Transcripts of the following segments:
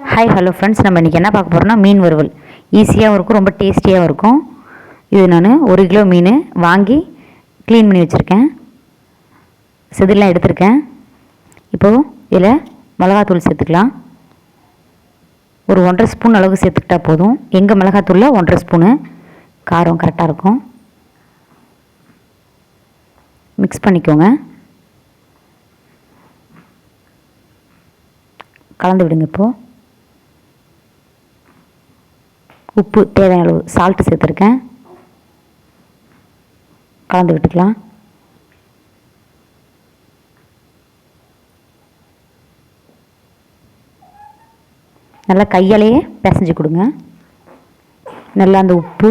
Hi hello friends, நம்ம இன்றைக்கி என்ன பார்க்க போகிறோம்னா மீன் வறுவல். ஈஸியாகவும் இருக்கும், ரொம்ப டேஸ்டியாகவும் இருக்கும். இது நான் 1 கிலோ மீன் வாங்கி க்ளீன் பண்ணி வச்சுருக்கேன், செதிலாம் எடுத்திருக்கேன். இப்போது இதில் மிளகாத்தூள் சேர்த்துக்கலாம். ஒரு 1.5 ஸ்பூன் அளவுக்கு சேர்த்துக்கிட்டா போதும். எங்கள் மிளகாத்தூளில் 1.5 ஸ்பூனு காரம் கரெக்டாக இருக்கும். மிக்ஸ் பண்ணிக்கோங்க, கலந்து விடுங்க. இப்போது உப்பு தேவையான அளவு சால்ட்டு சேர்த்துருக்கேன், கலந்து விட்டுக்கலாம். நல்லா கையாலேயே பிசைஞ்சு கொடுங்க. நல்லா அந்த உப்பு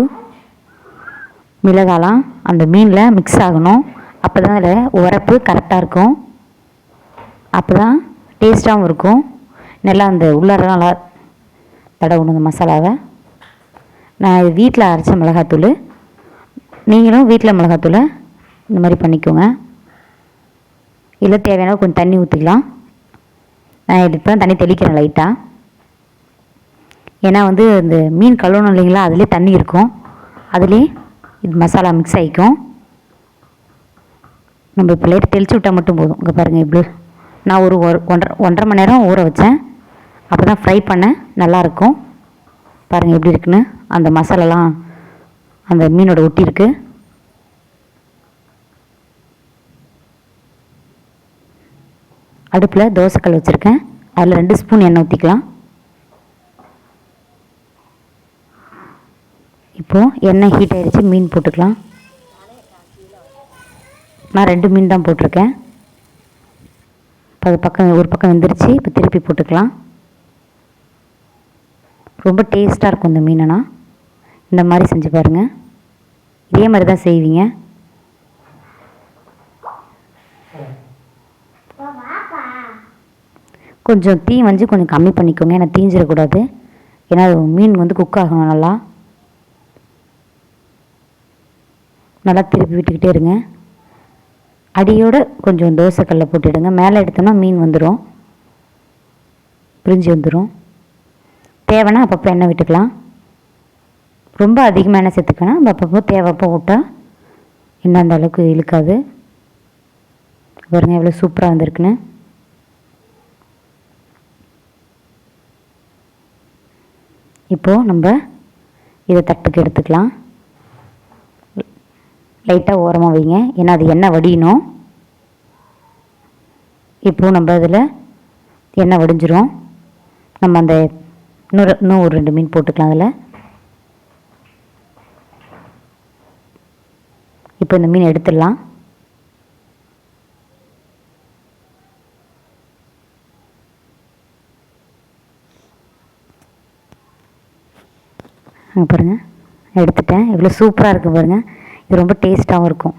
மிளகாலாம் அந்த மீனில் மிக்ஸ் ஆகணும். அப்போ தான் அதில் உரப்பு கரெக்டாக இருக்கும், அப்போ தான் டேஸ்ட்டாகவும் இருக்கும். நல்லா அந்த உள்ளாரெல்லாம் நல்லா தடவணும் இந்த மசாலாவை. நான் இது வீட்டில் அரைச்ச மிளகாத்தூள், நீங்களும் வீட்டில் மிளகாத்தூளை இந்த மாதிரி பண்ணிக்கோங்க. இல்லை தேவையான கொஞ்சம் தண்ணி ஊற்றிக்கலாம். நான் இப்போ தண்ணி தெளிக்கிறேன் லைட்டாக. ஏன்னா இந்த மீன் கழுவணும் இல்லைங்களா, அதுலேயே தண்ணி இருக்கும், அதுலேயே இது மசாலா மிக்ஸ் ஆகிக்கும். நம்ம இப்போ லைட்டாக தெளித்து விட்டால் மட்டும் போதும். இங்கே பாருங்கள், இப்படி நான் ஒரு 1.5 மணி நேரம் ஊற வச்சேன். அப்போ தான் ஃப்ரை பண்ண நல்லாயிருக்கும். பாருங்கள் எப்படி இருக்குன்னு, அந்த மசாலாலாம் அந்த மீனோட ஒட்டி இருக்கு. அடுப்பில் தோசைக்கல் வச்சுருக்கேன், அதில் 2 ஸ்பூன் எண்ணெய் ஊற்றிக்கலாம். இப்போது எண்ணெய் ஹீட் ஆகிடுச்சு, மீன் போட்டுக்கலாம். நான் 2 மீன் தான் போட்டிருக்கேன். இப்போ அது பக்கம் ஒரு பக்கம் வெந்துருச்சு. இப்போ திருப்பி போட்டுக்கலாம். ரொம்ப டேஸ்ட்டாக இருக்கும் இந்த மீனனா. இந்த மாதிரி செஞ்சு பாருங்கள், இதே மாதிரி தான் செய்வீங்க. கொஞ்சம் தீ கொஞ்சம் கம்மி பண்ணிக்கோங்க, ஏன்னா தீஞ்சிடக்கூடாது. ஏன்னா மீன் குக் ஆகணும். நல்லா திருப்பி விட்டுக்கிட்டே இருங்க. அடியோட கொஞ்சம் தோசைக்கல்ல போட்டுவிடுங்க. மேலே எடுத்தோம்னா மீன் வந்துடும், பிரிஞ்சு வந்துடும். தேவைன்னா அப்பப்போ எண்ணெய் விட்டுக்கலாம். ரொம்ப அதிகமாக எண்ணெய் சேர்த்துக்கணும். நம்ம அப்பப்போ தேவைப்போ விட்டால் எண்ணெய் அந்த அளவுக்கு இழுக்காது. பாருங்க எவ்வளோ சூப்பராக வந்திருக்குன்னு. இப்போது நம்ம இதை தட்டுக்கு எடுத்துக்கலாம். லைட்டாக ஓரமாக வைங்க, ஏன்னா அது எண்ணெய் வடியணும். இப்போது நம்ம அதில் எண்ணெய் வடிஞ்சிரும். நம்ம அந்த இன்னும் ஒரு 2 மீன் போட்டுக்கலாம் அதில். இப்போ இந்த மீன் எடுத்துடலாம். பாருங்கள், எடுத்துட்டேன். எவ்வளோ சூப்பராக இருக்குது பாருங்கள். இது ரொம்ப டேஸ்ட்டாகவும் இருக்கும்.